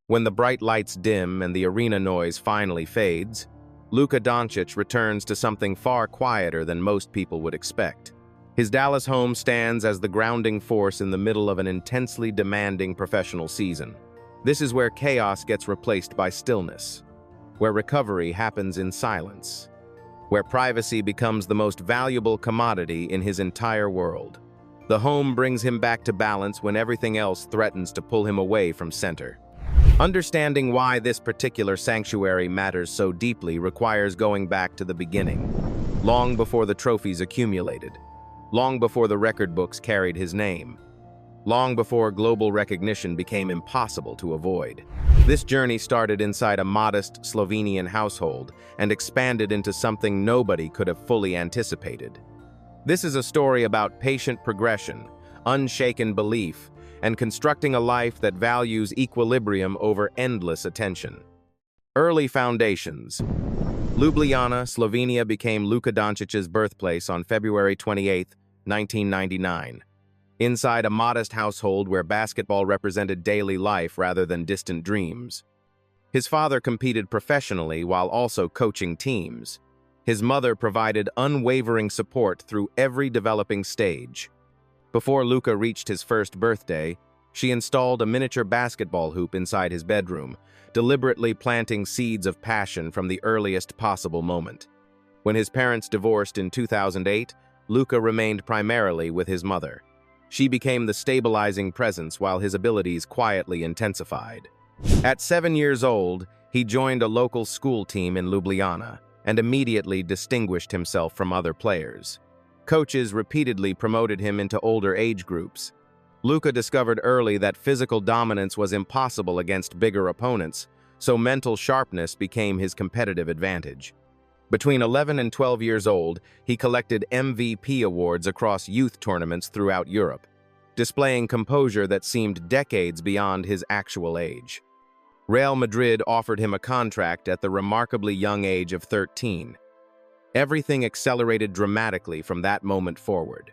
When the bright lights dim and the arena noise finally fades, Luka Dončić returns to something far quieter than most people would expect. His Dallas home stands as the grounding force in the middle of an intensely demanding professional season. This is where chaos gets replaced by stillness, where recovery happens in silence, where privacy becomes the most valuable commodity in his entire world. The home brings him back to balance when everything else threatens to pull him away from center. Understanding why this particular sanctuary matters so deeply requires going back to the beginning, long before the trophies accumulated, long before the record books carried his name, long before global recognition became impossible to avoid. This journey started inside a modest Slovenian household and expanded into something nobody could have fully anticipated. This is a story about patient progression, unshaken belief, and constructing a life that values equilibrium over endless attention. Early foundations. Ljubljana, Slovenia became Luka Doncic's birthplace on February 28, 1999. Inside a modest household where basketball represented daily life rather than distant dreams. His father competed professionally while also coaching teams. His mother provided unwavering support through every developing stage. Before Luka reached his first birthday, she installed a miniature basketball hoop inside his bedroom, deliberately planting seeds of passion from the earliest possible moment. When his parents divorced in 2008, Luka remained primarily with his mother. She became the stabilizing presence while his abilities quietly intensified. At 7 years old, he joined a local school team in Ljubljana and immediately distinguished himself from other players. Coaches repeatedly promoted him into older age groups. Luka discovered early that physical dominance was impossible against bigger opponents, so mental sharpness became his competitive advantage. Between 11 and 12 years old, he collected MVP awards across youth tournaments throughout Europe, displaying composure that seemed decades beyond his actual age. Real Madrid offered him a contract at the remarkably young age of 13. Everything accelerated dramatically from that moment forward.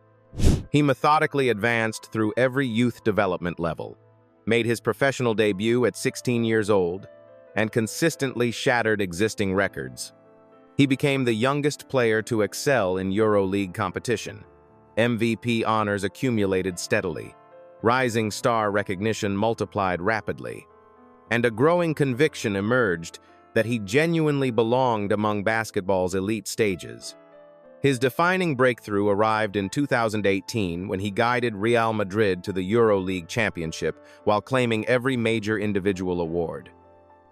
He methodically advanced through every youth development level, made his professional debut at 16 years old, and consistently shattered existing records. He became the youngest player to excel in EuroLeague competition. MVP honors accumulated steadily. Rising star recognition multiplied rapidly. And a growing conviction emerged that he genuinely belonged among basketball's elite stages. His defining breakthrough arrived in 2018 when he guided Real Madrid to the EuroLeague championship while claiming every major individual award.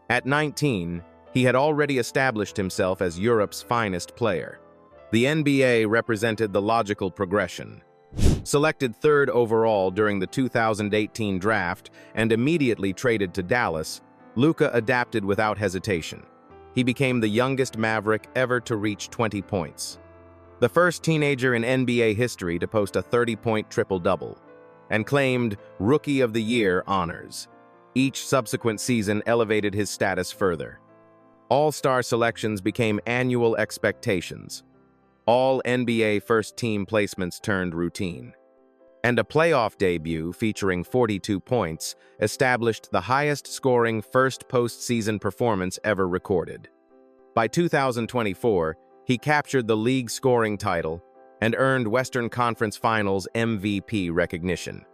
At 19, he had already established himself as Europe's finest player. The NBA represented the logical progression. Selected third overall during the 2018 draft and immediately traded to Dallas, Luka adapted without hesitation. He became the youngest Maverick ever to reach 20 points. The first teenager in NBA history to post a 30-point triple-double, and claimed Rookie of the Year honors. Each subsequent season elevated his status further. All-star selections became annual expectations. All NBA first-team placements turned routine. And a playoff debut featuring 42 points established the highest-scoring first postseason performance ever recorded. By 2024, he captured the league scoring title and earned Western Conference Finals MVP recognition.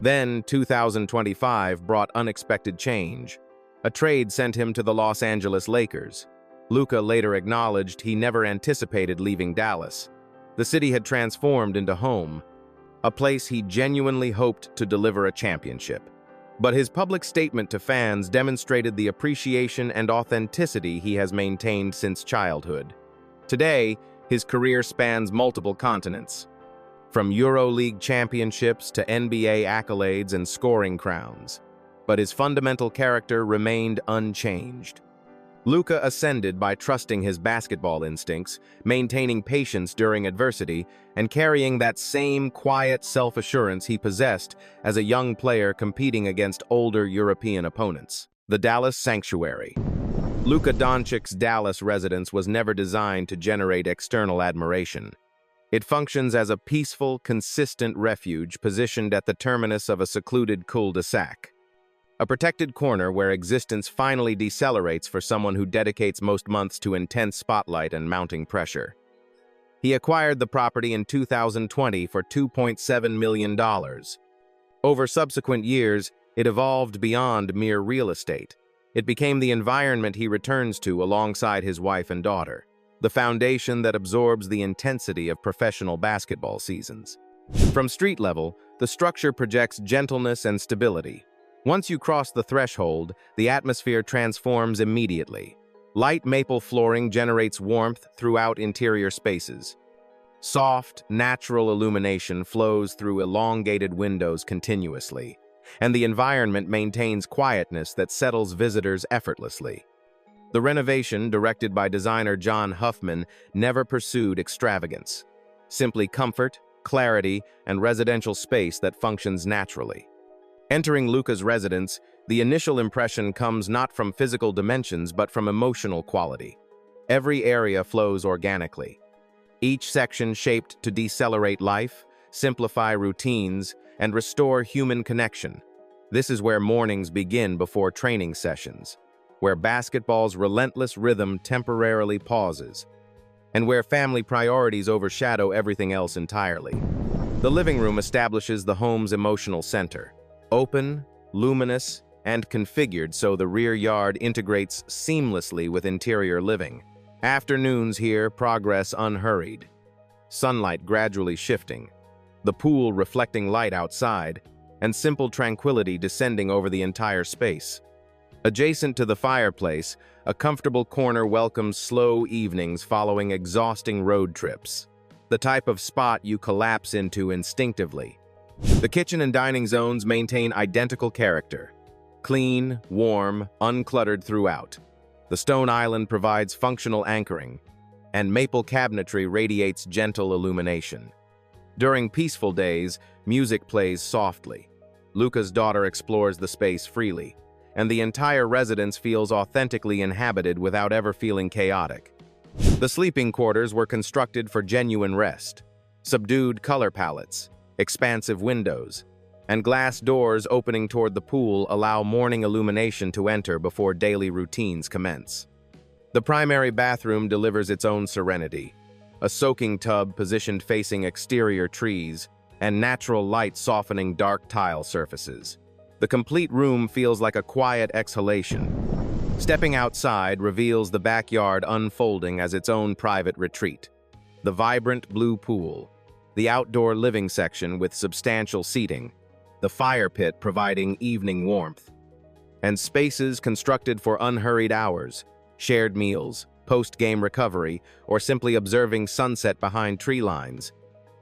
Then, 2025 brought unexpected change. A trade sent him to the Los Angeles Lakers. Luka later acknowledged he never anticipated leaving Dallas. The city had transformed into home, a place he genuinely hoped to deliver a championship. But his public statement to fans demonstrated the appreciation and authenticity he has maintained since childhood. Today, his career spans multiple continents, from EuroLeague championships to NBA accolades and scoring crowns. But his fundamental character remained unchanged. Luka ascended by trusting his basketball instincts, maintaining patience during adversity, and carrying that same quiet self-assurance he possessed as a young player competing against older European opponents. The Dallas Sanctuary. Luka Doncic's Dallas residence was never designed to generate external admiration. It functions as a peaceful, consistent refuge positioned at the terminus of a secluded cul-de-sac. a protected corner where existence finally decelerates for someone who dedicates most months to intense spotlight and mounting pressure. He acquired the property in 2020 for $2.7 million. Over subsequent years, it evolved beyond mere real estate. It became the environment he returns to alongside his wife and daughter, the foundation that absorbs the intensity of professional basketball seasons. From street level, the structure projects gentleness and stability. Once you cross the threshold, the atmosphere transforms immediately. Light maple flooring generates warmth throughout interior spaces. Soft, natural illumination flows through elongated windows continuously, and the environment maintains quietness that settles visitors effortlessly. The renovation, directed by designer John Huffman, never pursued extravagance. Simply comfort, clarity, and residential space that functions naturally. Entering Luka's residence, the initial impression comes not from physical dimensions but from emotional quality. Every area flows organically. Each section shaped to decelerate life, simplify routines, and restore human connection. This is where mornings begin before training sessions, where basketball's relentless rhythm temporarily pauses, and where family priorities overshadow everything else entirely. The living room establishes the home's emotional center. Open, luminous, and configured so the rear yard integrates seamlessly with interior living. Afternoons here progress unhurried, sunlight gradually shifting, the pool reflecting light outside, and simple tranquility descending over the entire space. Adjacent to the fireplace, a comfortable corner welcomes slow evenings following exhausting road trips, the type of spot you collapse into instinctively. The kitchen and dining zones maintain identical character, clean, warm, uncluttered throughout. The stone island provides functional anchoring, and maple cabinetry radiates gentle illumination. During peaceful days, music plays softly. Luka's daughter explores the space freely, and the entire residence feels authentically inhabited without ever feeling chaotic. The sleeping quarters were constructed for genuine rest. Subdued color palettes, expansive windows, and glass doors opening toward the pool allow morning illumination to enter before daily routines commence. The primary bathroom delivers its own serenity, a soaking tub positioned facing exterior trees, and natural light softening dark tile surfaces. The complete room feels like a quiet exhalation. Stepping outside reveals the backyard unfolding as its own private retreat. The vibrant blue pool, the outdoor living section with substantial seating, the fire pit providing evening warmth, and spaces constructed for unhurried hours, shared meals, post-game recovery, or simply observing sunset behind tree lines.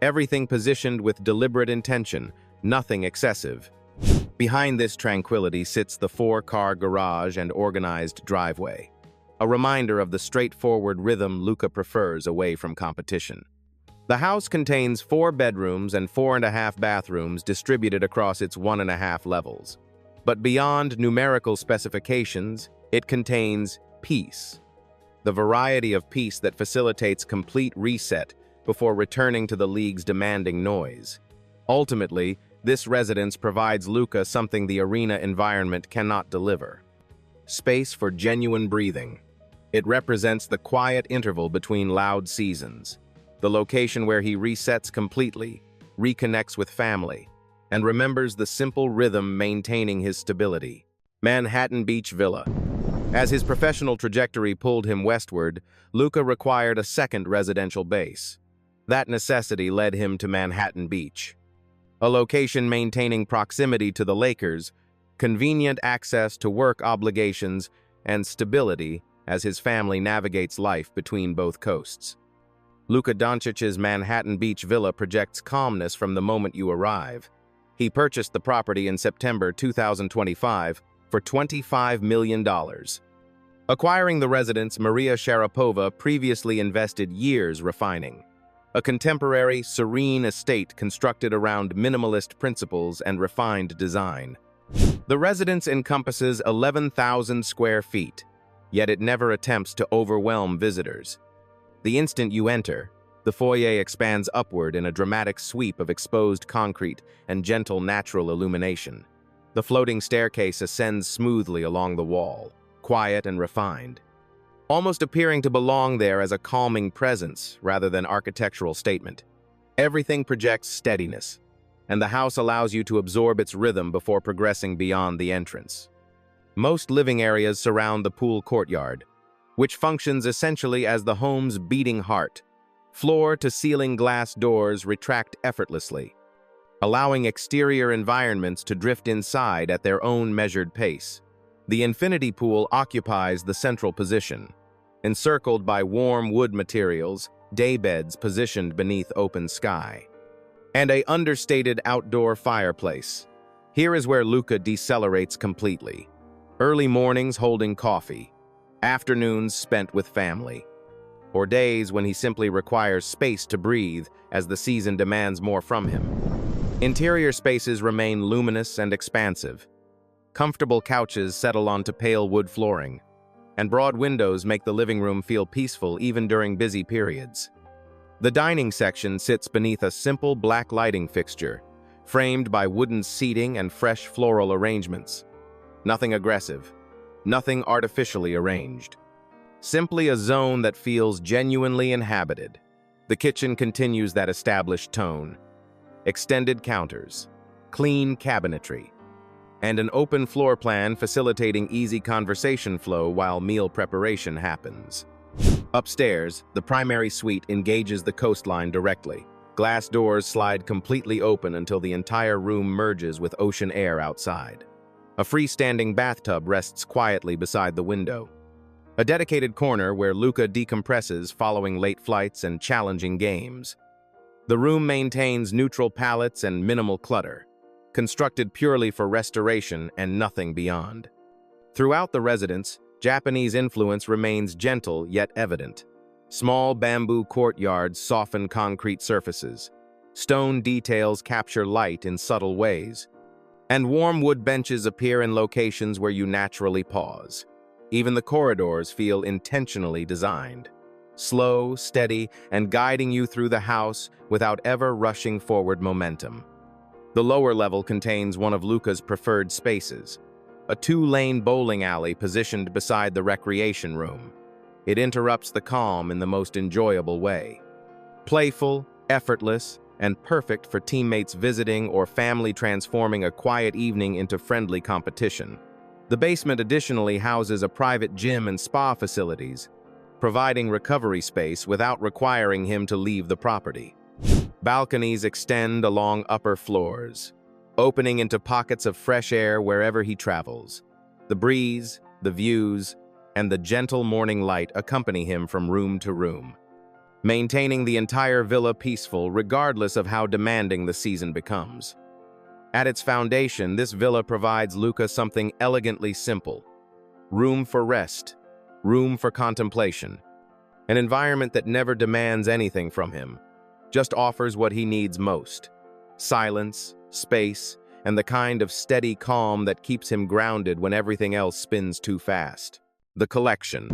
Everything positioned with deliberate intention, nothing excessive. Behind this tranquility sits the 4-car garage and organized driveway, a reminder of the straightforward rhythm Luka prefers away from competition. The house contains 4 bedrooms and 4.5 bathrooms distributed across its 1.5 levels. But beyond numerical specifications, it contains peace. The variety of peace that facilitates complete reset before returning to the league's demanding noise. Ultimately, this residence provides Luka something the arena environment cannot deliver: space for genuine breathing. It represents the quiet interval between loud seasons, the location where he resets completely, reconnects with family, and remembers the simple rhythm maintaining his stability. Manhattan Beach Villa. As his professional trajectory pulled him westward, Luka required a second residential base. That necessity led him to Manhattan Beach, a location maintaining proximity to the Lakers, convenient access to work obligations, and stability as his family navigates life between both coasts. Luka Doncic's Manhattan Beach villa projects calmness from the moment you arrive. He purchased the property in September 2025 for $25 million. Acquiring the residence, Maria Sharapova previously invested years refining. A contemporary, serene estate constructed around minimalist principles and refined design. The residence encompasses 11,000 square feet, yet it never attempts to overwhelm visitors. The instant you enter, the foyer expands upward in a dramatic sweep of exposed concrete and gentle natural illumination. The floating staircase ascends smoothly along the wall, quiet and refined, almost appearing to belong there as a calming presence rather than architectural statement. Everything projects steadiness, and the house allows you to absorb its rhythm before progressing beyond the entrance. Most living areas surround the pool courtyard, which functions essentially as the home's beating heart. Floor-to-ceiling glass doors retract effortlessly, allowing exterior environments to drift inside at their own measured pace. The infinity pool occupies the central position, encircled by warm wood materials, daybeds positioned beneath open sky, and an understated outdoor fireplace. Here is where Luka decelerates completely. Early mornings holding coffee, afternoons spent with family, or days when he simply requires space to breathe as the season demands more from him. Interior spaces remain luminous and expansive. Comfortable couches settle onto pale wood flooring, and broad windows make the living room feel peaceful even during busy periods. The dining section sits beneath a simple black lighting fixture, framed by wooden seating and fresh floral arrangements. Nothing aggressive, nothing artificially arranged. Simply a zone that feels genuinely inhabited. The kitchen continues that established tone. Extended counters, clean cabinetry, and an open floor plan facilitating easy conversation flow while meal preparation happens. Upstairs, the primary suite engages the coastline directly. Glass doors slide completely open until the entire room merges with ocean air outside. A freestanding bathtub rests quietly beside the window, a dedicated corner where Luka decompresses following late flights and challenging games. The room maintains neutral palettes and minimal clutter, constructed purely for restoration and nothing beyond. Throughout the residence, Japanese influence remains gentle yet evident. Small bamboo courtyards soften concrete surfaces. Stone details capture light in subtle ways. And warm wood benches appear in locations where you naturally pause. Even the corridors feel intentionally designed, slow, steady, and guiding you through the house without ever rushing forward momentum. The lower level contains one of Luka's preferred spaces, a two-lane bowling alley positioned beside the recreation room. It interrupts the calm in the most enjoyable way. Playful, effortless, and perfect for teammates visiting or family transforming a quiet evening into friendly competition. The basement additionally houses a private gym and spa facilities, providing recovery space without requiring him to leave the property. Balconies extend along upper floors, opening into pockets of fresh air wherever he travels. The breeze, the views, and the gentle morning light accompany him from room to room, maintaining the entire villa peaceful regardless of how demanding the season becomes. At its foundation, this villa provides Luka something elegantly simple: room for rest, room for contemplation, an environment that never demands anything from him, just offers what he needs most: silence, space, and the kind of steady calm that keeps him grounded when everything else spins too fast. The collection.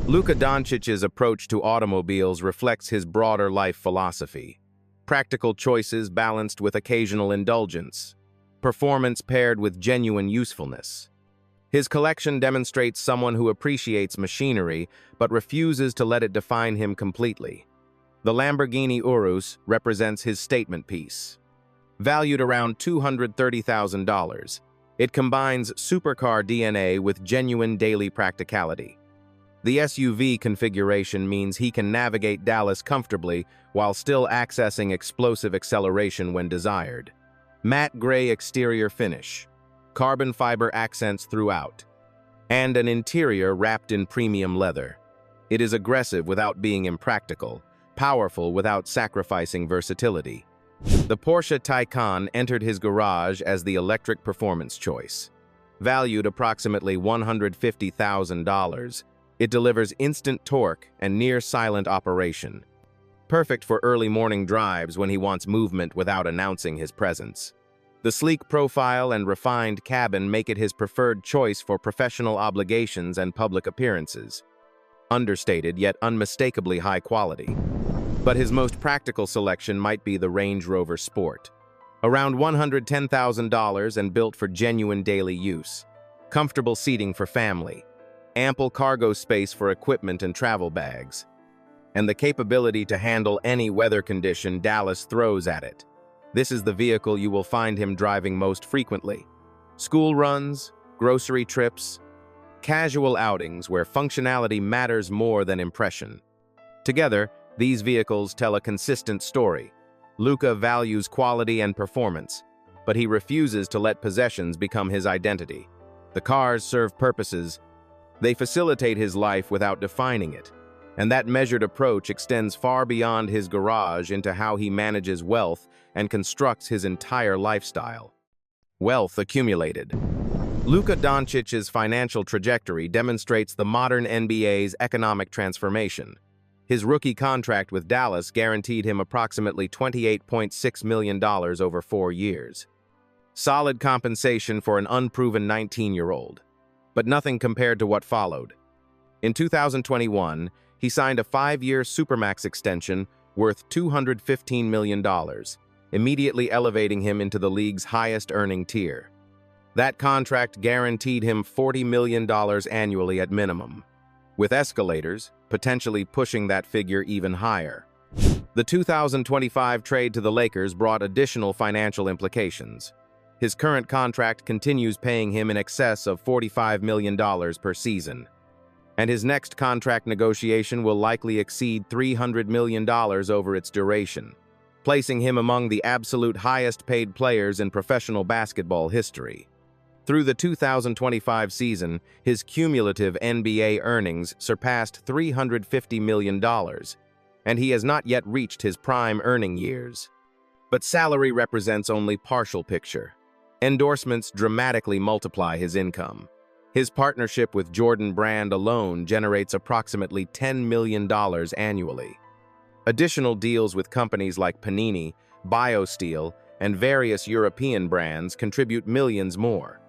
Luka Doncic's approach to automobiles reflects his broader life philosophy. Practical choices balanced with occasional indulgence. Performance paired with genuine usefulness. His collection demonstrates someone who appreciates machinery but refuses to let it define him completely. The Lamborghini Urus represents his statement piece. Valued around $230,000, it combines supercar DNA with genuine daily practicality. The SUV configuration means he can navigate Dallas comfortably while still accessing explosive acceleration when desired. Matte gray exterior finish, carbon fiber accents throughout, and an interior wrapped in premium leather. It is aggressive without being impractical, powerful without sacrificing versatility. The Porsche Taycan entered his garage as the electric performance choice. Valued approximately $150,000, it delivers instant torque and near-silent operation. Perfect for early morning drives when he wants movement without announcing his presence. The sleek profile and refined cabin make it his preferred choice for professional obligations and public appearances. Understated yet unmistakably high quality. But his most practical selection might be the Range Rover Sport. Around $110,000 and built for genuine daily use. Comfortable seating for family. Ample cargo space for equipment and travel bags. And the capability to handle any weather condition Dallas throws at it. This is the vehicle you will find him driving most frequently. School runs, grocery trips, casual outings where functionality matters more than impression. Together, these vehicles tell a consistent story. Luka values quality and performance, but he refuses to let possessions become his identity. The cars serve purposes. They facilitate his life without defining it. And that measured approach extends far beyond his garage into how he manages wealth and constructs his entire lifestyle. Wealth accumulated. Luka Doncic's financial trajectory demonstrates the modern NBA's economic transformation. His rookie contract with Dallas guaranteed him approximately $28.6 million over 4 years. Solid compensation for an unproven 19-year-old. But nothing compared to what followed. In 2021, he signed a 5-year Supermax extension worth $215 million, immediately elevating him into the league's highest-earning tier. That contract guaranteed him $40 million annually at minimum, with escalators potentially pushing that figure even higher. The 2025 trade to the Lakers brought additional financial implications. His current contract continues paying him in excess of $45 million per season, and his next contract negotiation will likely exceed $300 million over its duration, placing him among the absolute highest-paid players in professional basketball history. Through the 2025 season, his cumulative NBA earnings surpassed $350 million, and he has not yet reached his prime earning years. But salary represents only partial picture. Endorsements dramatically multiply his income. His partnership with Jordan Brand alone generates approximately $10 million annually. Additional deals with companies like Panini, BioSteel, and various European brands contribute millions more.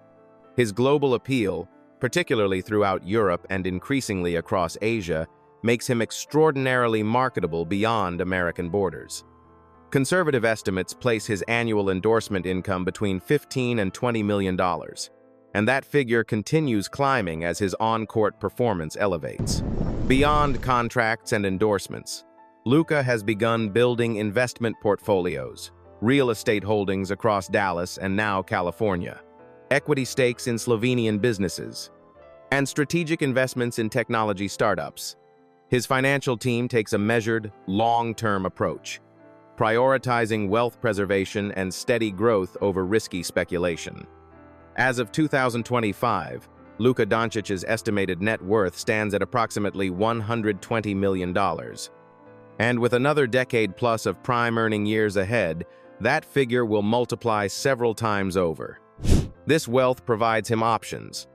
His global appeal, particularly throughout Europe and increasingly across Asia, makes him extraordinarily marketable beyond American borders. Conservative estimates place his annual endorsement income between $15 and $20 million, and that figure continues climbing as his on-court performance elevates. Beyond contracts and endorsements, Luka has begun building investment portfolios, real estate holdings across Dallas and now California, equity stakes in Slovenian businesses, and strategic investments in technology startups. His financial team takes a measured, long-term approach, prioritizing wealth preservation and steady growth over risky speculation. As of 2025, Luka Doncic's estimated net worth stands at approximately $120 million. And with another decade plus of prime earning years ahead, that figure will multiply several times over. This wealth provides him options,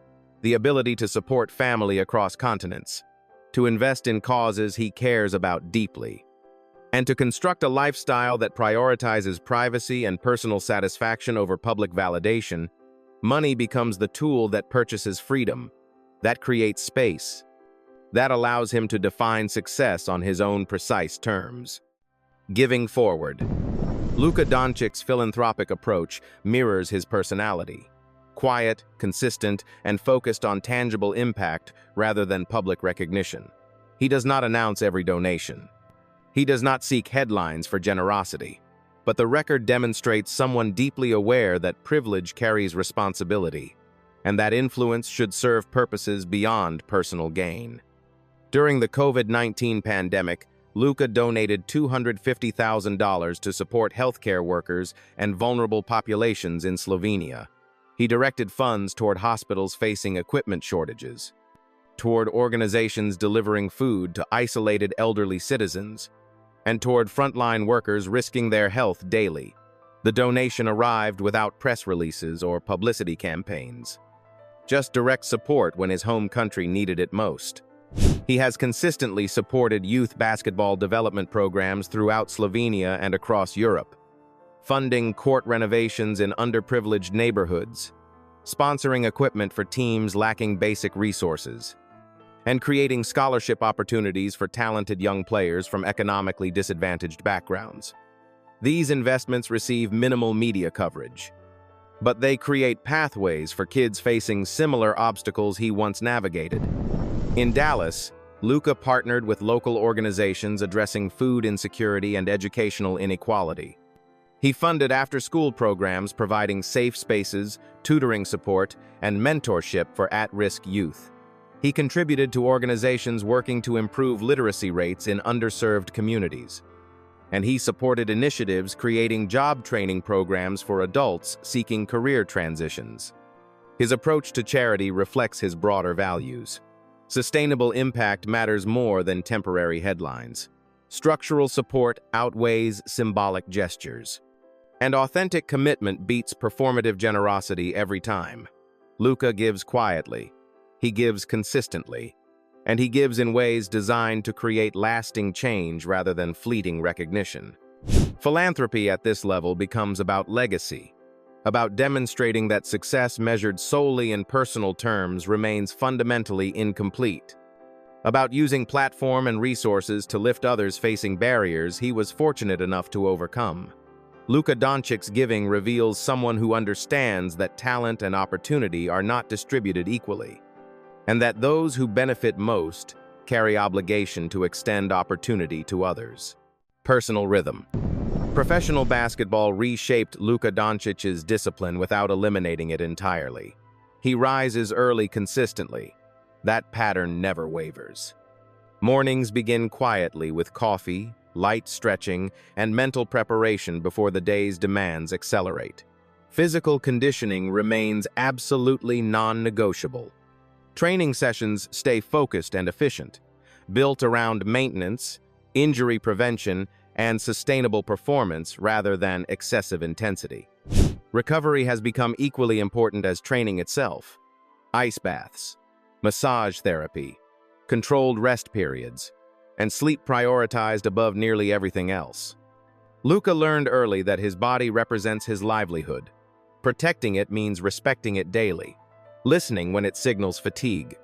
the ability to support family across continents, to invest in causes he cares about deeply, and to construct a lifestyle that prioritizes privacy and personal satisfaction over public validation. Money becomes the tool that purchases freedom, that creates space, that allows him to define success on his own precise terms. Giving forward. Luka Doncic's philanthropic approach mirrors his personality. Quiet, consistent, and focused on tangible impact rather than public recognition. He does not announce every donation. He does not seek headlines for generosity. But the record demonstrates someone deeply aware that privilege carries responsibility, and that influence should serve purposes beyond personal gain. During the COVID-19 pandemic, Luka donated $250,000 to support healthcare workers and vulnerable populations in Slovenia. He directed funds toward hospitals facing equipment shortages, toward organizations delivering food to isolated elderly citizens, and toward frontline workers risking their health daily. The donation arrived without press releases or publicity campaigns. Just direct support when his home country needed it most. He has consistently supported youth basketball development programs throughout Slovenia and across Europe, funding court renovations in underprivileged neighborhoods, sponsoring equipment for teams lacking basic resources, and creating scholarship opportunities for talented young players from economically disadvantaged backgrounds. These investments receive minimal media coverage, but they create pathways for kids facing similar obstacles he once navigated. In Dallas, Luka partnered with local organizations addressing food insecurity and educational inequality. He funded after-school programs providing safe spaces, tutoring support, and mentorship for at-risk youth. He contributed to organizations working to improve literacy rates in underserved communities. And he supported initiatives creating job training programs for adults seeking career transitions. His approach to charity reflects his broader values. Sustainable impact matters more than temporary headlines. Structural support outweighs symbolic gestures. And authentic commitment beats performative generosity every time. Luka gives quietly. He gives consistently. And he gives in ways designed to create lasting change rather than fleeting recognition. Philanthropy at this level becomes about legacy, about demonstrating that success measured solely in personal terms remains fundamentally incomplete, about using platform and resources to lift others facing barriers he was fortunate enough to overcome. Luka Doncic's giving reveals someone who understands that talent and opportunity are not distributed equally, and that those who benefit most carry obligation to extend opportunity to others. Personal rhythm. Professional basketball reshaped Luka Doncic's discipline without eliminating it entirely. He rises early consistently. That pattern never wavers. Mornings begin quietly with coffee, light stretching, and mental preparation before the day's demands accelerate. Physical conditioning remains absolutely non-negotiable. Training sessions stay focused and efficient, built around maintenance, injury prevention, and sustainable performance rather than excessive intensity. Recovery has become equally important as training itself. Ice baths, massage therapy, controlled rest periods, and sleep prioritized above nearly everything else. Luka learned early that his body represents his livelihood. Protecting it means respecting it daily. Listening when it signals fatigue,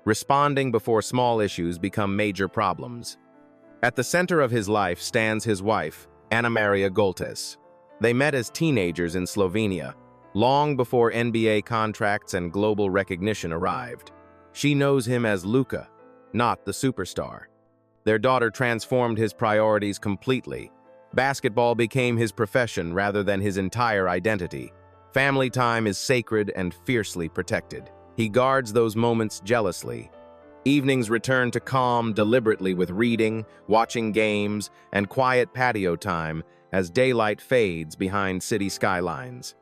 responding before small issues become major problems. At the center of his life stands his wife, Ana Maria Goltes. They met as teenagers in Slovenia, long before NBA contracts and global recognition arrived. She knows him as Luka, not the superstar. Their daughter transformed his priorities completely. Basketball became his profession rather than his entire identity. Family time is sacred and fiercely protected. He guards those moments jealously. Evenings return to calm deliberately with reading, watching games, and quiet patio time as daylight fades behind city skylines.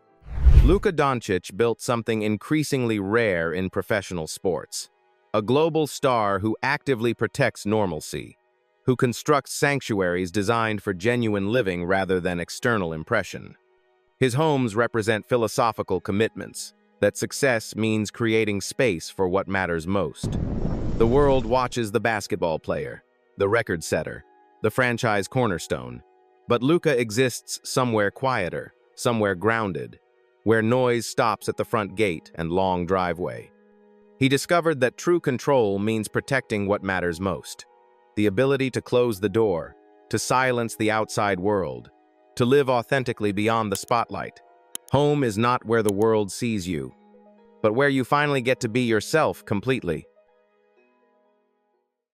Luka Dončić built something increasingly rare in professional sports. A global star who actively protects normalcy, who constructs sanctuaries designed for genuine living rather than external impression. His homes represent philosophical commitments, that success means creating space for what matters most. The world watches the basketball player, the record setter, the franchise cornerstone, but Luka exists somewhere quieter, somewhere grounded, where noise stops at the front gate and long driveway. He discovered that true control means protecting what matters most. The ability to close the door, to silence the outside world, to live authentically beyond the spotlight. Home is not where the world sees you, but where you finally get to be yourself completely.